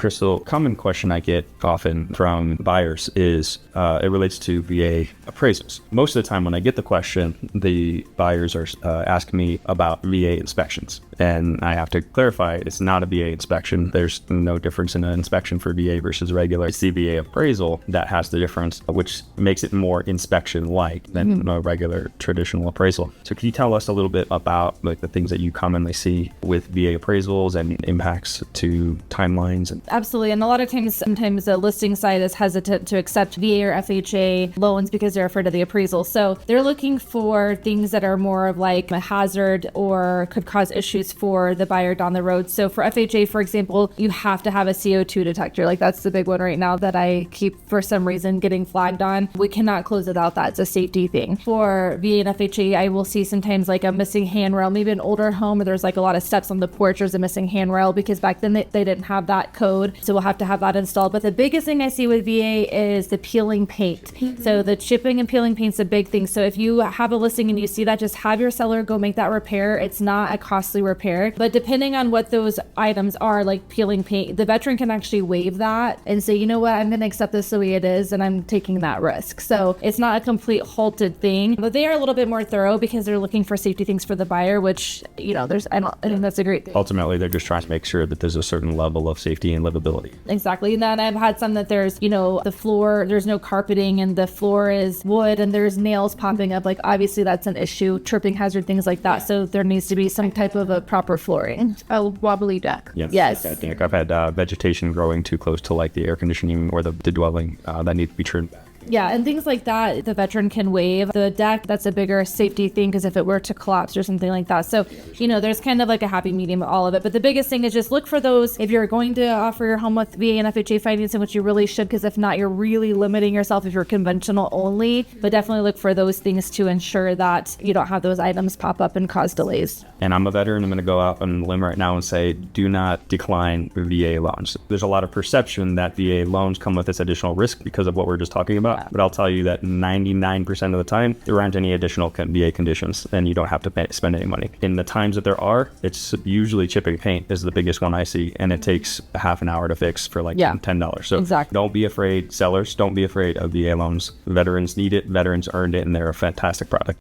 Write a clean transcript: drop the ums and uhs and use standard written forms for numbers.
Crystal, common question I get often from buyers is it relates to VA appraisals. Most of the time when I get the question, the buyers are asking me about VA inspections. And I have to clarify, it's not a VA inspection. There's no difference in an inspection for VA versus regular. It's the VA appraisal that has the difference, which makes it more inspection-like than a regular traditional appraisal. So can you tell us a little bit about like the things that you commonly see with VA appraisals and impacts to timelines? Absolutely. And a lot of times, sometimes the listing site is hesitant to accept VA or FHA loans because they're afraid of the appraisal. So they're looking for things that are more of like a hazard or could cause issues for the buyer down the road. So for FHA, for example, you have to have a CO2 detector. Like that's the big one right now that I keep for some reason getting flagged on. We cannot close without that. It's a safety thing. For VA and FHA, I will see sometimes like a missing handrail, maybe an older home where there's like a lot of steps on the porch, there's a missing handrail because back then they didn't have that code. So we'll have to have that installed. But the biggest thing I see with VA is the peeling paint. So the chipping and peeling paint's a big thing. So if you have a listing and you see that, just have your seller go make that repair. It's not a costly repair, but depending on what those items are, like peeling paint, the veteran can actually waive that and say, you know what, I'm going to accept this the way it is and I'm taking that risk. So it's not a complete halted thing, but they are a little bit more thorough because they're looking for safety things for the buyer, which, you know, I think that's a great thing. Ultimately, they're just trying to make sure that there's a certain level of safety and livability. Exactly. And then I've had some that there's, you know, the floor, there's no carpeting and the floor is wood and there's nails popping up. Like obviously that's an issue, tripping hazard, things like that. So there needs to be some type of a proper flooring. A wobbly deck. Yes. I think I've had vegetation growing too close to like the air conditioning or the dwelling that needs to be trimmed back. Yeah, and things like that, the veteran can waive. The deck, that's a bigger safety thing because if it were to collapse or something like that. So, you know, there's kind of like a happy medium of all of it. But the biggest thing is just look for those. If you're going to offer your home with VA and FHA financing, which you really should, because if not, you're really limiting yourself if you're conventional only. But definitely look for those things to ensure that you don't have those items pop up and cause delays. And I'm a veteran. I'm going to go out on a limb right now and say, do not decline VA loans. There's a lot of perception that VA loans come with this additional risk because of what we're just talking about. But I'll tell you that 99% of the time, there aren't any additional VA conditions and you don't have to spend any money. In the times that there are, it's usually chipping paint is the biggest one I see. And it takes a half an hour to fix for like $10. So exactly. Don't be afraid. Sellers, don't be afraid of VA loans. Veterans need it. Veterans earned it and they're a fantastic product.